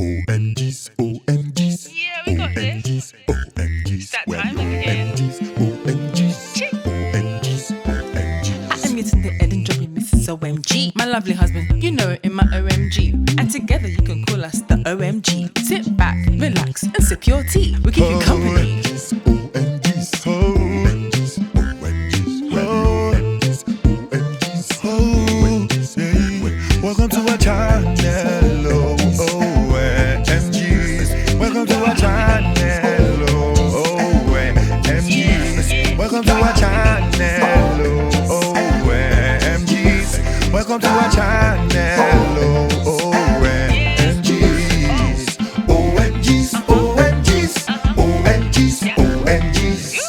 OMGs, OMGs, Yeah, we got this. OMGs, That well, time again. OMGs, OMGs. I'm getting the Ellen Jobbing Mrs. OMG. My lovely husband, you know, in my OMG. And together you can call us the OMG. Sit back, relax, and sip your tea. We keep you company. OMGs, OMGs, OMGs, well, OMGs, OMGs, Welcome to our channel, OMGs. Welcome to our channel, OMGs. Welcome to our channel, OMGs. Welcome to our channel, OMGs. OMGs, OMGs, OMGs, OMGs.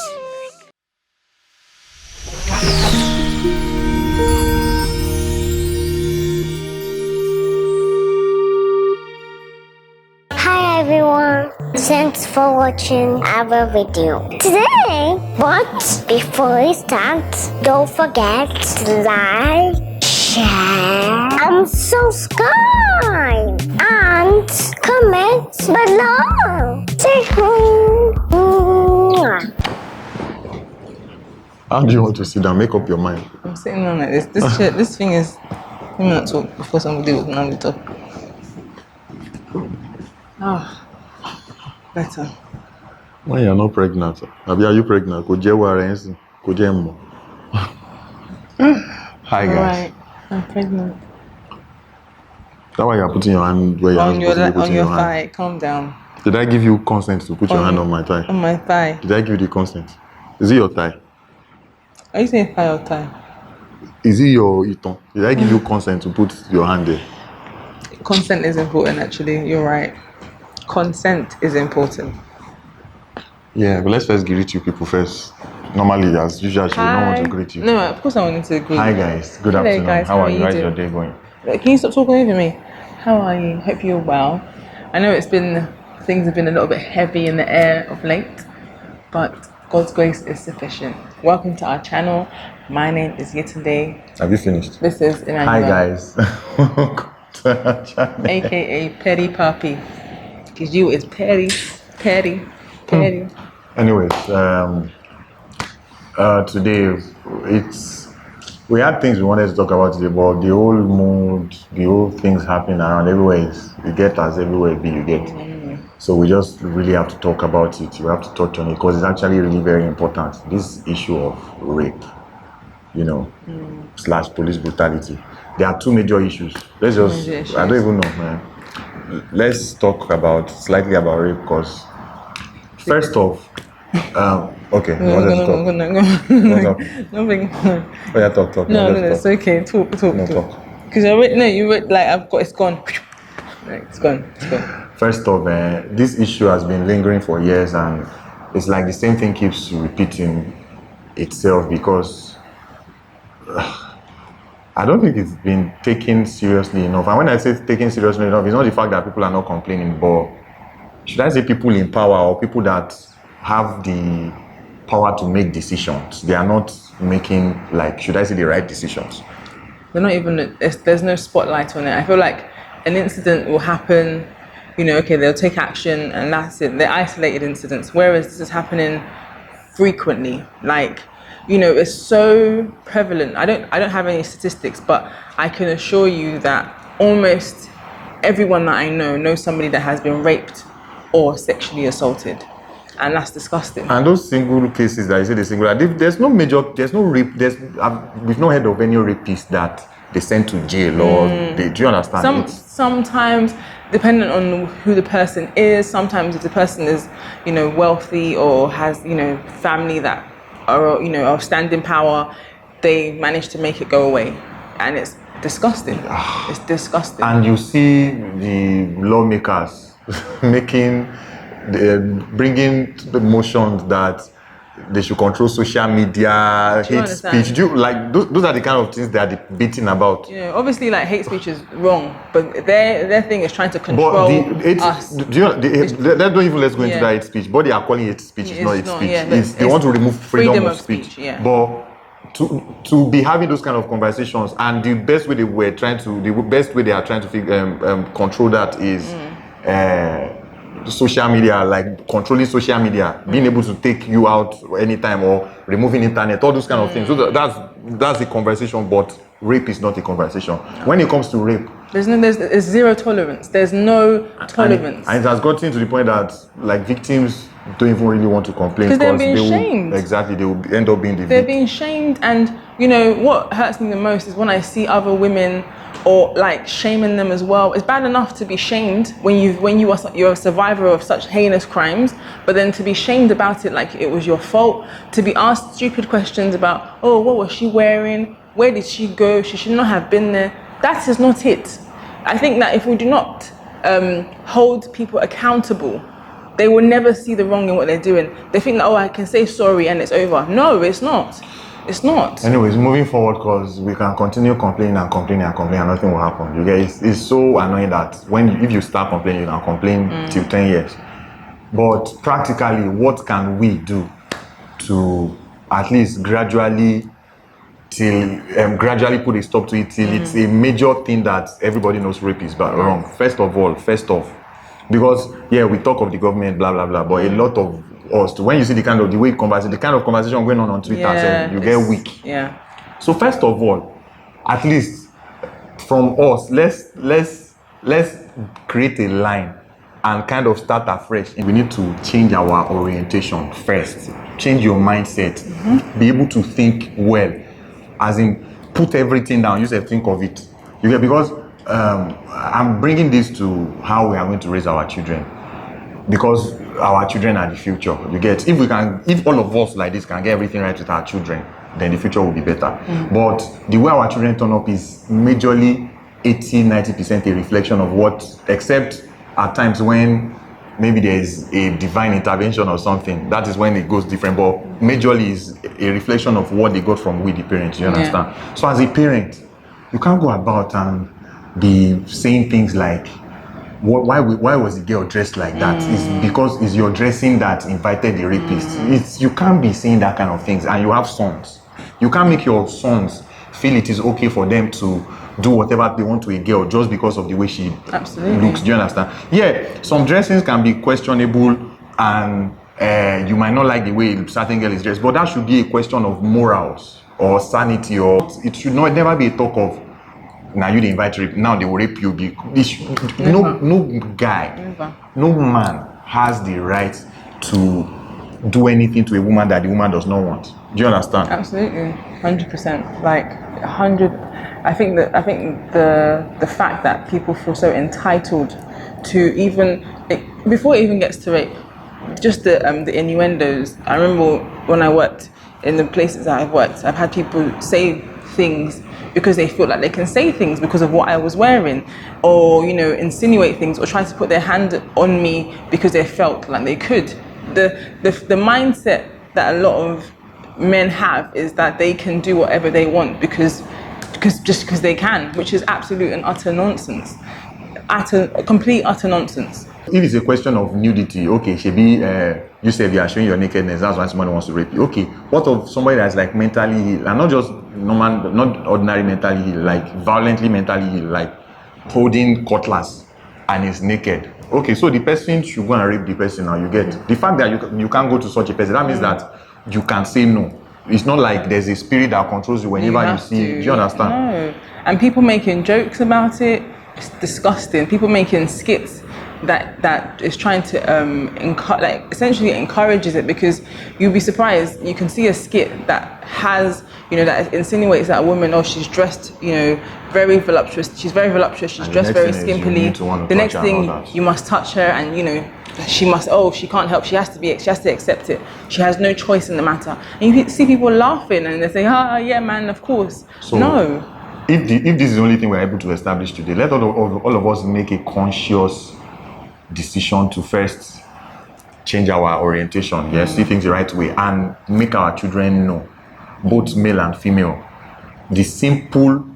Hi everyone, thanks for watching our video today. But before we start, don't forget to like, share, and subscribe, and comment below. Say hi. How do you want to sit down? Make up your mind. I'm sitting on like this. This chair, this thing is. Let me not talk before somebody will now we talk. Ah, better. When you're not pregnant, Abi, are you pregnant? Could you wear anything? Could you more? Hi guys. Alright, I'm pregnant. That's why you're putting your hand where you're On supposed to be your putting your hand. thigh, calm down. Did I give you consent to put your hand on my thigh? On my thigh. Did I give you the consent? Is it your thigh? Are you saying thigh or thigh? Is it your iton? Did I give you consent to put your hand there? Consent is important actually, you're right. Consent is important. Yeah, but let's first greet you people first. Normally, as usual, she would not want to greet you. No, of course I wanted to greet Hi you. guys, good Hello, afternoon. guys. How are How you? are you How's doing? your day going? Can you stop talking over me? How are you? Hope you're well. I know things have been a little bit heavy in the air of late, but God's grace is sufficient. Welcome to our channel. My name is Yetunde. Have you finished? This is Emmanuel. Hi guys. Welcome to our channel. AKA Petty Papi. Because you is petty. Anyways, today we had things we wanted to talk about today, but the whole mood, the whole things happening around everywhere you get as everywhere be you get. So we just really have to talk about it. We have to touch on it because it's actually really very important. This issue of rape, / police brutality. There are two major issues. I don't even know, man. Let's talk slightly about rape because first off, okay. No. Nothing. Oh yeah, talk. No, Let's it's talk. okay. Talk. Because I've got, it's gone. It's gone. First off, this issue has been lingering for years, and it's like the same thing keeps repeating itself because I don't think it's been taken seriously enough. And when I say taken seriously enough, it's not the fact that people are not complaining, but should I say people in power or people that have the power to make decisions, they are not making, should I say, the right decisions? They're not even, there's no spotlight on it. I feel like an incident will happen, okay, they'll take action and that's it. They're isolated incidents, whereas this is happening frequently. It's so prevalent. I don't have any statistics, but I can assure you that almost everyone that I know knows somebody that has been raped or sexually assaulted. And that's disgusting. And those single cases that you say the single, there's no rape, we've not heard of any rapists that they sent to jail or do you understand? Sometimes, depending on who the person is, sometimes if the person is, wealthy or has, family that are, of standing power, they manage to make it go away. And it's disgusting. It's disgusting. And you see the lawmakers bringing the motions that they should control social media, hate speech. Those are the kind of things they are debating about. Obviously, hate speech is wrong, but their thing is trying to control us. Let's not even let's go into that hate speech. But they are calling it speech. It's not hate speech. They want to remove freedom of speech. But to be having those kind of conversations, and the best way they are trying to control that is social media, like controlling social media, being able to take you out anytime or removing internet, all those kind of things. So that's a conversation, but rape is not a conversation. When it comes to rape, there's zero tolerance. There's no tolerance. And it has gotten to the point that like victims don't even really want to complain because they're being shamed. Exactly, they will end up being the They're victim. being shamed, and you know what hurts me the most is when I see other women or like shaming them as well. It's bad enough to be shamed when you're a survivor of such heinous crimes, but then to be shamed about it like it was your fault, to be asked stupid questions about, oh, what was she wearing? Where did she go? She should not have been there. That is not it. I think that if we do not hold people accountable, they will never see the wrong in what they're doing. They think that, oh, I can say sorry and it's over. No, it's not. It's not. Anyways, moving forward, because we can continue complaining and nothing will happen. You get it's so annoying that if you start complaining, you can complain till 10 years. But practically, what can we do to at least gradually put a stop to it till it's a major thing that everybody knows rape is wrong? First off, because we talk of the government, blah blah blah, but a lot of us, when you see the kind of conversation going on Twitter, you get weak. Yeah. So first of all, at least from us, let's create a line and kind of start afresh. We need to change our orientation first. Change your mindset. Be able to think well, as in put everything down. You say think of it. You get, because I'm bringing this to how we are going to raise our children, because our children are the future. You get, if all of us like this can get everything right with our children, then the future will be better. But the way our children turn up is majorly 80-90% a reflection of what, except at times when maybe there is a divine intervention or something, that is when it goes different. But majorly is a reflection of what they got from we, the parents. You understand? So as a parent, you can't go about and be saying things like, why was the girl dressed like that? It's because it's your dressing that invited the rapist. You can't be saying that kind of things. And you have sons. You can't make your sons feel it is okay for them to do whatever they want to a girl just because of the way she looks. Do you understand? Yeah, some dressings can be questionable, and you might not like the way certain girl is dressed, but that should be a question of morals or sanity, or it should never be a talk of, now you invite rape, now they will rape you. No guy, no man has the right to do anything to a woman that the woman does not want. Do you understand? Absolutely, 100%. Like 100. I think the fact that people feel so entitled to before it even gets to rape, just the innuendos. I remember when I worked in the places that I've worked, I've had people say things because they feel like they can say things because of what I was wearing, or insinuate things, or try to put their hand on me because they felt like they could. The mindset that a lot of men have is that they can do whatever they want because they can, which is absolute and utter nonsense. Complete utter nonsense. If it's a question of nudity, okay, you said you are showing your nakedness, that's why somebody wants to rape you. Okay, what of somebody that's like mentally ill, and not just normal, not ordinary mentally ill, like violently mentally ill, like holding cutlass and is naked? Okay, so the person should go and rape the person now. You get the fact that you can't go to such a person, that means that you can say no. It's not like there's a spirit that controls you whenever you see. Do you understand? No. And people making jokes about it, it's disgusting. People making skits that is trying to essentially encourages it, because you'll be surprised. You can see a skit that has, that insinuates that a woman, she's dressed, very voluptuous. She's very voluptuous. She's dressed very skimpily. The next thing, you must touch her, and she must. She can't help. She has to accept it. She has no choice in the matter. And you see people laughing, and they say, yeah, man, of course." So, no. If this is the only thing we're able to establish today, let all of us make a conscious decision to first change our orientation, see things the right way, and make our children know, both male and female, the simple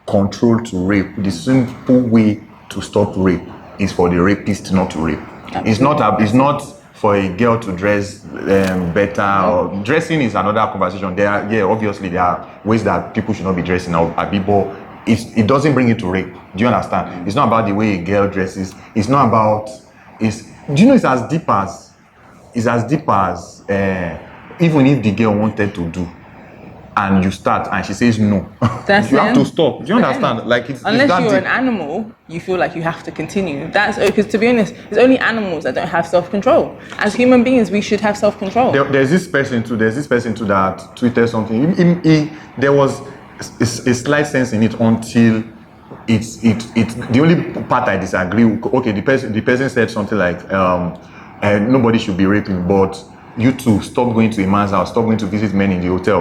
control to rape, the simple way to stop rape is for the rapist not to rape. Absolutely. It's not for a girl to dress better. Or dressing is another conversation. Obviously there are ways that people should not be dressing. But it doesn't bring it to rape. Do you understand? It's not about the way a girl dresses. It's not about. Do you know it's as deep as even if the girl wanted to do, and you start and she says no, That's you have to it. stop. Do you understand? Like Unless that you're deep. an animal, you feel like you have to continue. That's because, to be honest, it's only animals that don't have self-control. As human beings, we should have self-control. There's this person too that tweeted something. There was a slight sense in it until it's the only part I disagree with. Okay, the person said something like nobody should be raping, but you two stop going to a man's house, stop going to visit men in the hotel.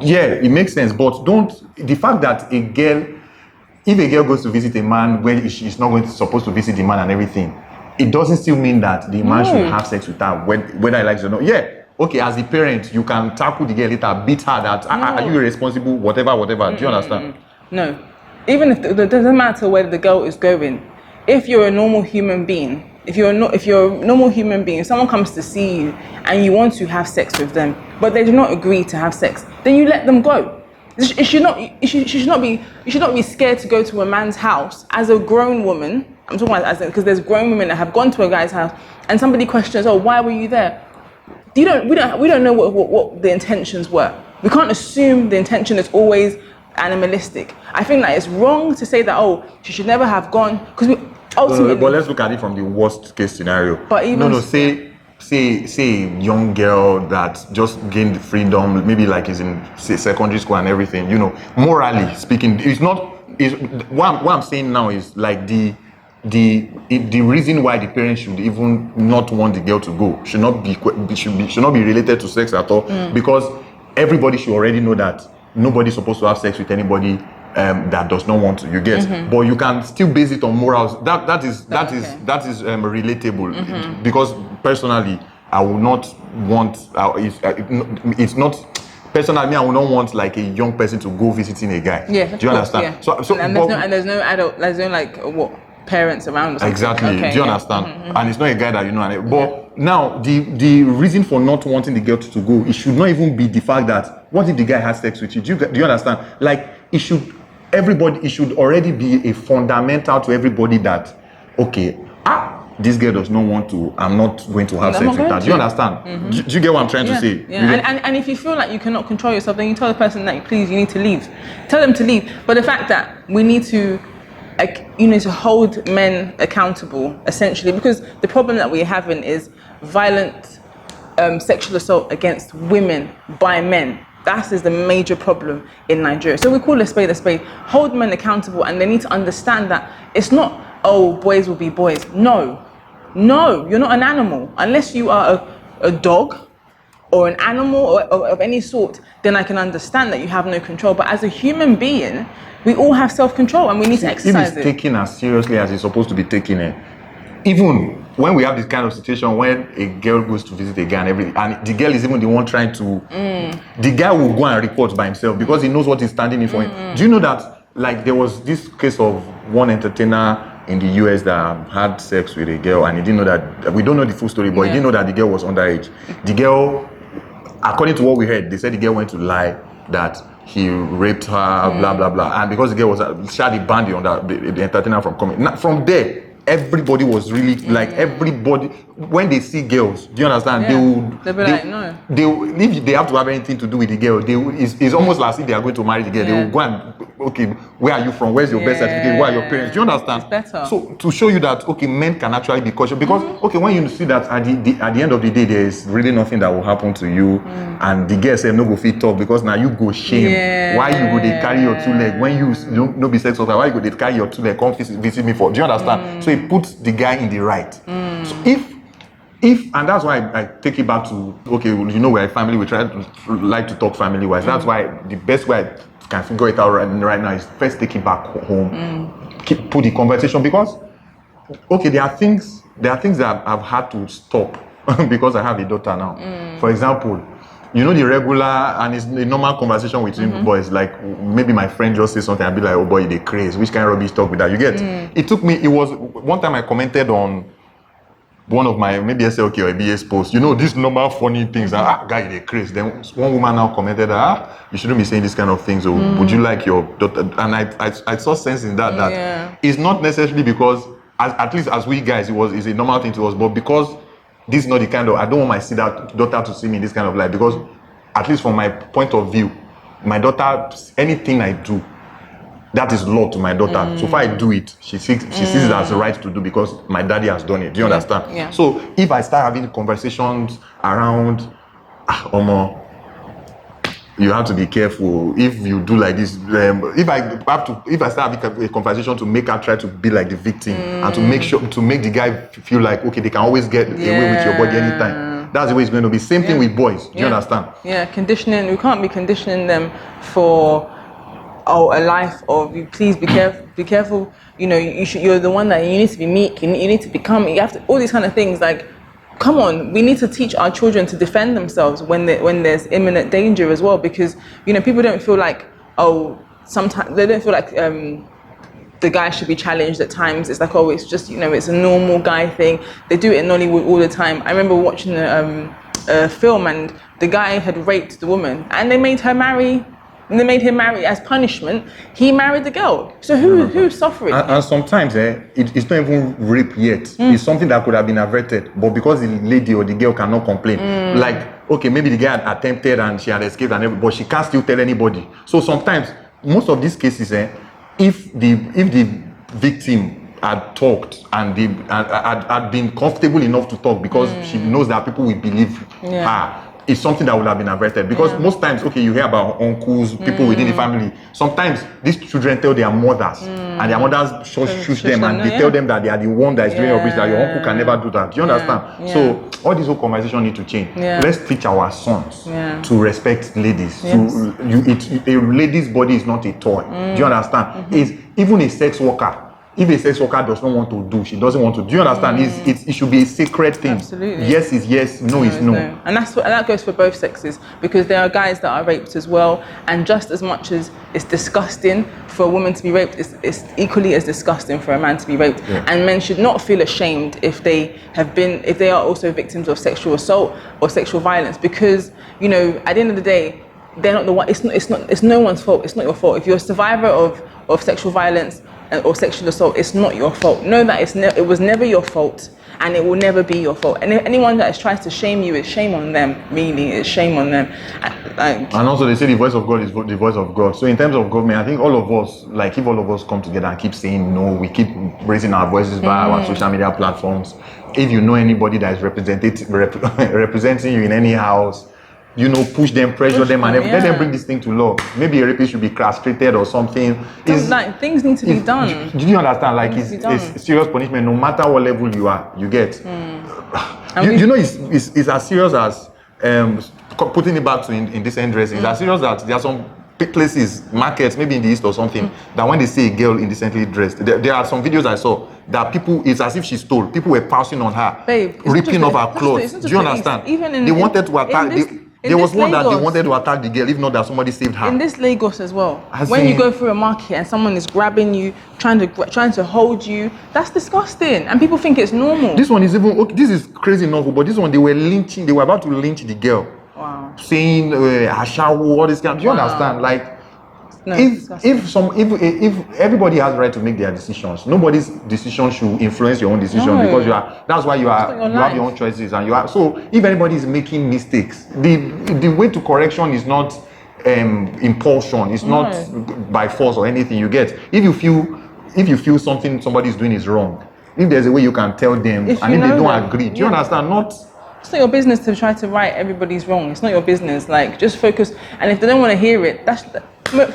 Yeah, it makes sense, but the fact that if a girl goes to visit a man when she's not supposed to visit the man and everything, it doesn't still mean that the man should have sex with her, whether he likes it or not. Yeah, okay, as a parent, you can tackle the girl later, beat her that, are you irresponsible, whatever, do you understand? No. Even if it doesn't matter where the girl is going, if you're a normal human being, if you're a normal human being, if someone comes to see you and you want to have sex with them, but they do not agree to have sex, then you let them go. You should not be scared to go to a man's house as a grown woman. I'm talking about because there's grown women that have gone to a guy's house and somebody questions, oh, why were you there? We don't know what the intentions were. We can't assume the intention is always animalistic. I think that it's wrong to say that, oh, she should never have gone, because we ultimately. But let's look at it from the worst case scenario. But even say a young girl that just gained freedom, maybe like is in secondary school and everything. You know, morally speaking, it's not. What I'm saying now is like the reason why the parents should even not want the girl to go should not be related to sex at all, because everybody should already know that nobody's supposed to have sex with anybody that does not want to. You get, but you can still base it on morals. That is relatable, because personally, I would not want. It's not. Personally, I would not want like a young person to go visiting a guy. Yeah, do you understand? Yeah. There's no adult. There's no like what parents around. Or exactly. Okay, do you understand? And it's not a guy that you know. But now the reason for not wanting the girl to go, it should not even be the fact that what if the guy has sex with you? Do you understand? Like it should already be a fundamental to everybody that okay, this girl does not want to, I'm not going to have sex with her. Do you understand? Do you get what I'm trying to say? Yeah. And if you feel like you cannot control yourself, then you tell the person that please, you need to leave. Tell them to leave. But the fact that we need to, to hold men accountable, essentially, because the problem that we're having is violent sexual assault against women by men. That is the major problem in Nigeria. So we call a spade a spade. Hold men accountable, and they need to understand that it's not, oh, boys will be boys. No, you're not an animal. Unless you are a dog or an animal or of any sort, then I can understand that you have no control. But as a human being, we all have self-control and we need to exercise it. If it's taken as seriously as it's supposed to be taken, even when we have this kind of situation when a girl goes to visit a guy and the girl is even the one trying to, the guy will go and report by himself because he knows what he's standing in for him. Do you know that, like, there was this case of one entertainer in the US that had sex with a girl and he didn't know that, we don't know the full story, but he didn't know that the girl was underage. The girl, according to what we heard, they said the girl went to lie that he raped her, blah, blah, blah. And because the girl was, she had a bandy on the entertainer from coming. Now, from there, everybody was really like everybody when they see girls, do you understand? They'll be like, no. If they have to have anything to do with the girl, it's almost as if they are going to marry the girl. They will go and okay, where are you from? Where's your birth certificate? Where are your parents? Do you understand? It's better. So to show you that okay, men can actually be cautious because okay, when you see that at the end of the day there is really nothing that will happen to you, and the girl say no go fit talk because now you go shame. Why you go they carry your two leg when you no be sex worker? Why you go they carry your two leg? Come visit me for? Do you understand? So it puts the guy in the right. So if and that's why I take it back to okay, you know, we're a family. We try to like to talk family wise. That's why the best way I can figure it out right now is first take it back home, put the conversation because okay, there are things that I've had to stop because I have a daughter now. For example, you know the regular and it's a normal conversation between boys. Like maybe my friend just say something, I'll be like, oh boy, they crazy. Which kind of rubbish talk with that? You get? It was one time I commented on one of my maybe SLK or ABS posts, these normal funny things, guy, they crazy. Then one woman now commented, you shouldn't be saying these kind of things, or would you like your daughter? And I saw sense in that it's not necessarily because, at least as we guys, it's a normal thing to us, but because this is not the kind of, I don't want my daughter to see me in this kind of life, because at least from my point of view, my daughter, anything I do, that is law to my daughter. So if I do it, she sees it as the right to do because my daddy has done it. Do you understand? Yeah. So if I start having conversations around, you have to be careful. If you do like this, if I start having a conversation to make her try to be like the victim and to make the guy feel like, okay, they can always get away with your body anytime. That's the way it's going to be. Same thing with boys. Do you understand? Yeah, conditioning. We can't be conditioning them for a life of please be careful. You're the one that you need to be meek. You need to become. You have to all these kind of things. Like, come on, we need to teach our children to defend themselves when there's imminent danger as well. Because people don't feel like sometimes they don't feel like the guy should be challenged at times. It's like it's just it's a normal guy thing. They do it in Nollywood all the time. I remember watching a film and the guy had raped the woman and they made him marry as punishment. He married the girl. So who's suffering? And sometimes it's not even rape yet. It's something that could have been averted, but because the lady or the girl cannot complain, like, okay, maybe the guy had attempted and she had escaped and everything, but she can't still tell anybody. So sometimes, most of these cases, if the victim had talked and they had been comfortable enough to talk because she knows that people will believe her, it's something that would have been averted. Because most times, okay, you hear about uncles, people within the family. Sometimes these children tell their mothers, and their mothers shush them, and they tell them that they are the one that is doing rubbish, that your uncle can never do that. Do you understand? So all this whole conversation need to change. Let's teach our sons to respect ladies. A lady's body is not a toy. Do you understand? It's even a sex worker. If a sex worker does not want to do, she doesn't want to. Do you understand? It should be a sacred thing. Absolutely. Yes is yes, no is no. And that goes for both sexes, because there are guys that are raped as well, and just as much as it's disgusting for a woman to be raped, it's equally as disgusting for a man to be raped. And men should not feel ashamed if they are also victims of sexual assault or sexual violence, because at the end of the day, they're not the one. It's no one's fault. It's not your fault. If you're a survivor of sexual violence or sexual assault, it's not your fault. Know that it was never your fault, and it will never be your fault. And if anyone that is trying to shame you, it's shame on them. Really, it's shame on them. And also, they say the voice of God is the voice of God. So in terms of government, I think all of us, if all of us come together and keep saying no, we keep raising our voices via our social media platforms. If you know anybody that is representing you in any house, push them, pressure them, and let them bring this thing to law. Maybe a rapist should be castrated or something. Things need to be done. Do you understand? It's serious punishment, no matter what level you are, you get. It's as serious as putting it back to in this dress. It's as serious that there are some places, markets, maybe in the East or something, that when they see a girl indecently dressed, there are some videos I saw that it's as if she stole. People were pouncing on her, ripping off her clothes. Do you understand? They wanted to attack. There was one that they wanted to attack the girl, if not that somebody saved her. In this Lagos as well, when you go through a market and someone is grabbing you, trying to hold you, that's disgusting, and people think it's normal. This one is this is crazy enough, but this one they were about to lynch the girl. Wow. Saying Ashawo, all this kind. Do you understand? If everybody has the right to make their decisions, nobody's decision should influence your own decision, because that's why you have your own choices, and so if anybody is making mistakes, the way to correction is not impulsion, it's not by force or anything. You get, if you feel somebody is doing is wrong, if there's a way you can tell them, and if they don't agree, do you understand? It's not your business to try to right everybody's wrong. It's not your business. Just focus, and if they don't want to hear it,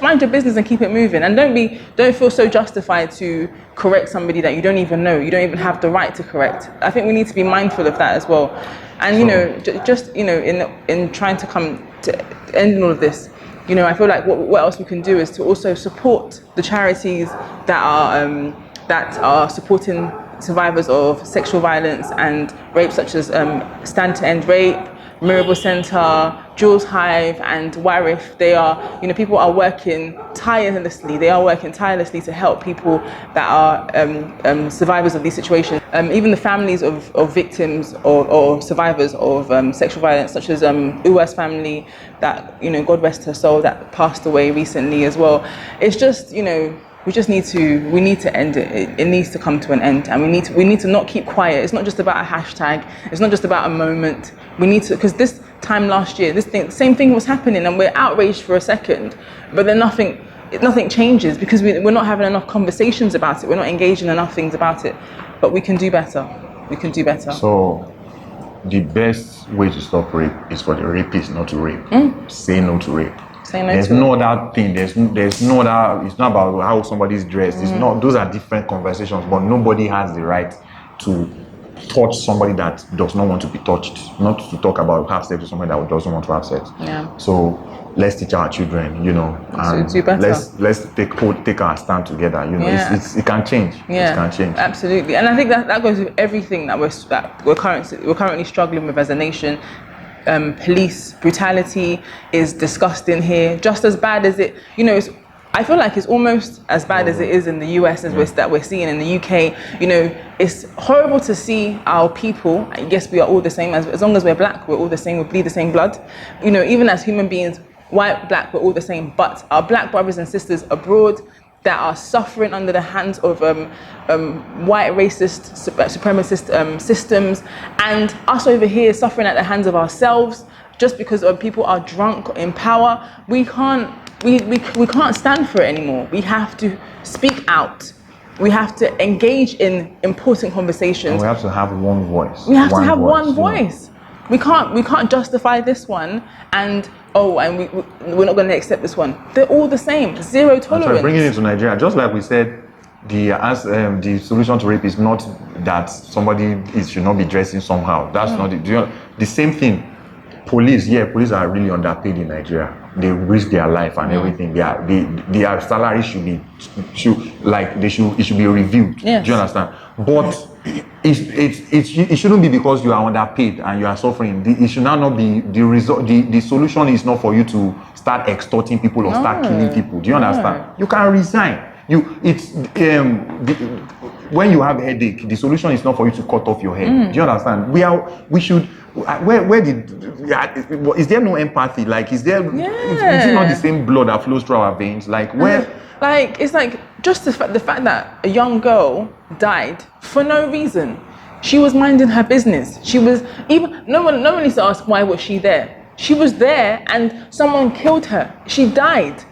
mind your business and keep it moving. And don't feel so justified to correct somebody that you don't even know. You don't even have the right to correct. I think we need to be mindful of that as well. And in trying to come to end all of this, I feel like what else we can do is to also support the charities that are supporting survivors of sexual violence and rape, such as Stand to End Rape, Mirable Centre, Jules Hive, and Warif. They are, people are working tirelessly. They are working tirelessly to help people that are survivors of these situations. even the families of victims or survivors of sexual violence, such as Uwa's family, that, you know, God rest her soul, that passed away recently as well. It's just, you know, we need to end it. It needs to come to an end, and we need to not keep quiet. It's not just about a hashtag. It's not just about a moment. We need to, because this time last year, same thing was happening, and we're outraged for a second, but then nothing changes because we're not having enough conversations about it. We're not engaging enough things about it. But we can do better. We can do better. So, the best way to stop rape is for the rapist not to rape. Say no to rape. There's no other thing. There's no other. It's not about how somebody's dressed. It's not. Those are different conversations. But nobody has the right to touch somebody that does not want to be touched. Not to talk about have sex with somebody that doesn't want to have sex. Yeah. So let's teach our children, you know, and do better. let's take our stand together. You know, Yeah. it can change. Yeah, it can change. Absolutely. And I think that goes with everything that we're currently struggling with as a nation. Police brutality is disgusting here, just as bad as it, you know, I feel like it's almost as bad as it is in the US as we're seeing in the UK. You know, it's horrible to see our people. Yes, we are all the same. As long as we're black, we're all the same. We bleed the same blood. You know, even as human beings, white, black, we're all the same. But our black brothers and sisters abroad that are suffering under the hands of white racist supremacist systems, and us over here suffering at the hands of ourselves just because people are drunk in power. We can't stand for it anymore. We have to speak out. We have to engage in important conversations. And we have to have one voice. We have to have one You voice. know. We can't justify this one and we're not going to accept this one. They're all the same. Zero tolerance. Sorry, bringing it to Nigeria, just like we said, the solution to rape is not that somebody should not be dressing somehow. That's not the same thing. Police are really underpaid in Nigeria. They risk their life and everything. Their salary it should be reviewed. Yes. Do you understand? But it shouldn't be because you are underpaid and you are suffering. It should not be the result. The solution is not for you to start extorting people or start killing people. Do you understand? You can resign. When you have a headache, the solution is not for you to cut off your head. Do you understand? Is there no empathy? Like, is there? Is it not the same blood that flows through our veins? Like, where? Like, it's like just the fact that a young girl died for no reason. She was minding her business. She was no one needs to ask why was she there. She was there and someone killed her. She died,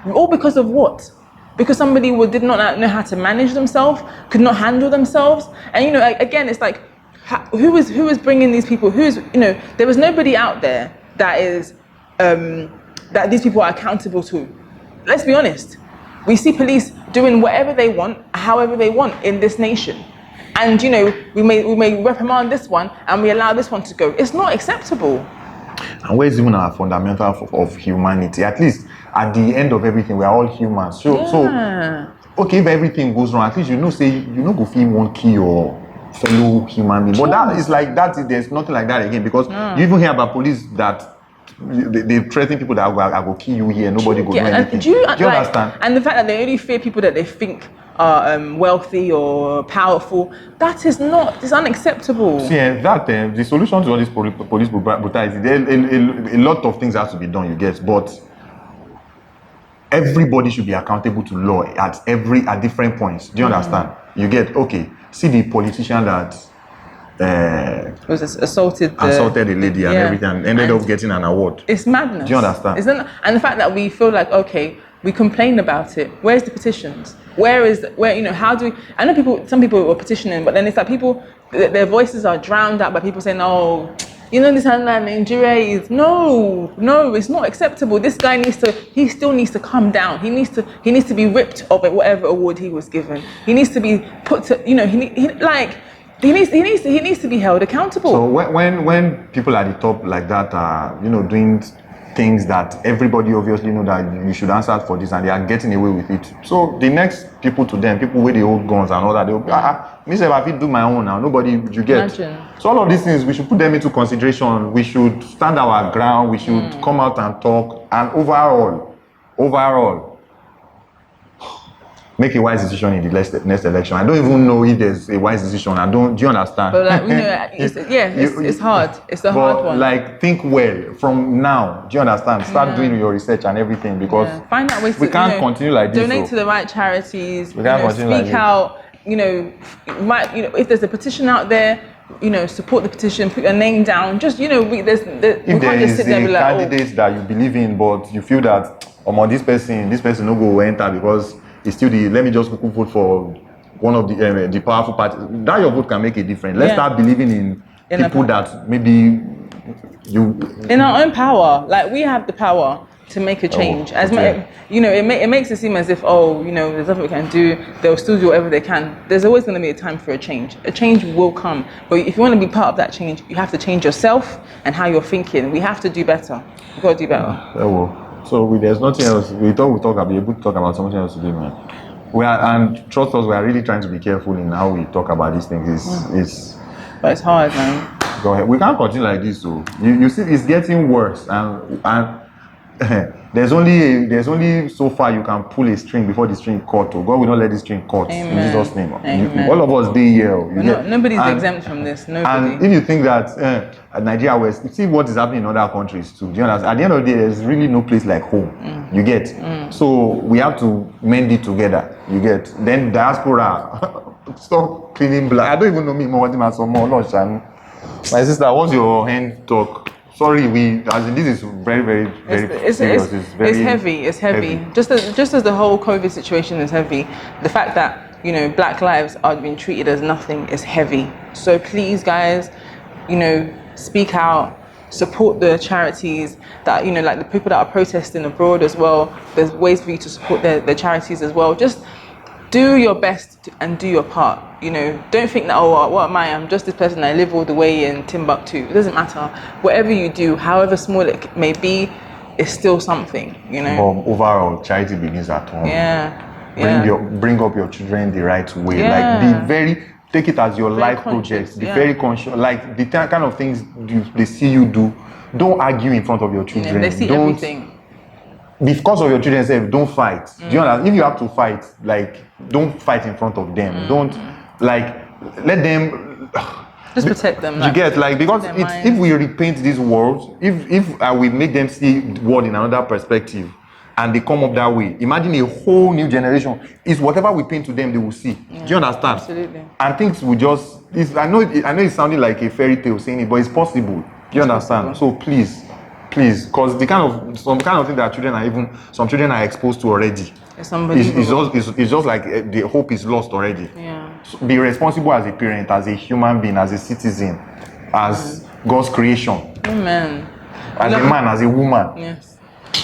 all because of what? Because somebody did not know how to manage themselves, could not handle themselves. And, you know, again, it's like, who is bringing these people? There was nobody out there that is, that these people are accountable to. Let's be honest. We see police doing whatever they want, however they want in this nation. And, you know, we may reprimand this one and we allow this one to go. It's not acceptable. And where's even our fundamental of humanity? At least at the end of everything, we are all humans. So okay, if everything goes wrong, at least go feel one key or fellow human being. But that is like that. There's nothing like that again, because you even hear about police that they threaten people that I will kill you here. Nobody go do anything. Do you understand? And the fact that they only fear people that they think are wealthy or powerful, it's unacceptable. See, the solution to all this police brutality, a lot of things have to be done, you get, but everybody should be accountable to law at different points. Do you understand? You get, okay, see the politician that was assaulted a lady and everything and ended up getting an award. It's madness. Do you understand? And the fact that we feel like, okay, we complain about it. Where's the petitions? How do we, I know some people were petitioning, but then it's like their voices are drowned out by people saying, oh, this land in Nigeria is, no, it's not acceptable. This guy still needs to come down. He needs to be ripped of whatever award he was given. He needs to be put to, he needs to be held accountable. So when people at the top like that are, doing things that everybody obviously know that you should answer for this and they are getting away with it. So the next people with the old guns and all that, they'll be, if I do my own now, nobody, you get. Imagine. So all of these things, we should put them into consideration. We should stand our ground. We should come out and talk. And overall, make a wise decision in the next election. I don't even know if there's a wise decision. Do you understand? But like, it's hard. It's a hard one. Like, think well from now. Do you understand? Start doing your research and everything, because find out ways we can't continue like this. Donate to the right charities. We can't continue like this. Speak out. If there's a petition out there, support the petition. Put your name down. Just if there is a candidate that you believe in, but you feel that this person no go enter because it's still let me just vote for one of the powerful parties. That your vote can make a difference. Let's start believing in people that maybe in our own power. Like, we have the power to make a change. It makes it seem as if there's nothing we can do. They'll still do whatever they can. There's always going to be a time for a change. A change will come, but if you want to be part of that change, you have to change yourself and how you're thinking. We have to do better. We've got to do better. So there's nothing else. We thought we'll be able to talk about something else today, man. And trust us, we are really trying to be careful in how we talk about these things. But it's hard, man. Go ahead. We can't continue like this, so you see, it's getting worse, and there's only so far you can pull a string before the string cut. God will not let the string cut. Amen. In Jesus' name. Amen. All of us be here. Nobody's exempt from this. Nobody. And if you think that Nigeria West, see what is happening in other countries too. Do you understand? At the end of the day, there's really no place like home. You get. So we have to mend it together. You get. Then diaspora, stop cleaning blood. I don't even know me more than my sister. What's your hand talk? Sorry, this is very, very, very serious. It's heavy. Just as the whole COVID situation is heavy, the fact that Black lives are being treated as nothing is heavy. So please, guys, speak out, support the charities that like the people that are protesting abroad as well. There's ways for you to support the charities as well. Just do your best and do your part. Don't think that, what am I? I'm just this person. I live all the way in Timbuktu. It doesn't matter. Whatever you do, however small it may be, it's still something. Overall, charity begins at home. Bring up your children the right way. Yeah. Like, take it as your life project. Be very conscious. Like, the kind of things they see you do. Don't argue in front of your children. They see everything. Because of your children say, don't fight. Do you understand? If you have to fight, don't fight in front of them. Don't let them. Just protect them. You get because if we repaint this world, if we make them see the world in another perspective, and they come up that way, imagine a whole new generation. It's whatever we paint to them, they will see. Do you understand? Absolutely. And things will just. I know it's sounding like a fairy tale saying it, but it's possible. Do you understand? So please, because some kind of thing that some children are exposed to already. It's unbelievable. It's just like the hope is lost already. Yeah. So be responsible as a parent, as a human being, as a citizen, as God's creation. Amen. As a man, as a woman. Yes.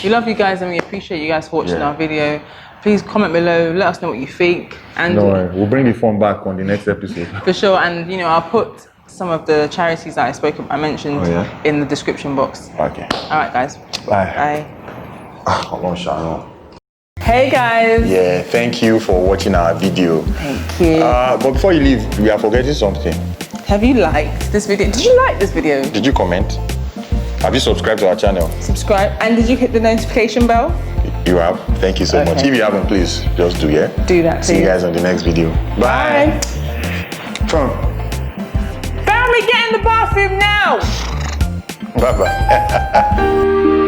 We love you guys and we appreciate you guys for watching our video. Please comment below, let us know what you think. And no worry, we'll bring the phone back on the next episode. For sure, and I'll put some of the charities that I mentioned in the description box. Okay. Alright guys. Bye. Bye. Hey guys. Yeah, thank you for watching our video. Thank you. But before you leave, we are forgetting something. Have you liked this video? Did you like this video? Did you comment? Have you subscribed to our channel? Subscribe. And did you hit the notification bell? You have. Thank you so much. If you haven't, please just do Do that, please. See you guys on the next video. Bye. Trump. Family, get in the bathroom now. Bye-bye.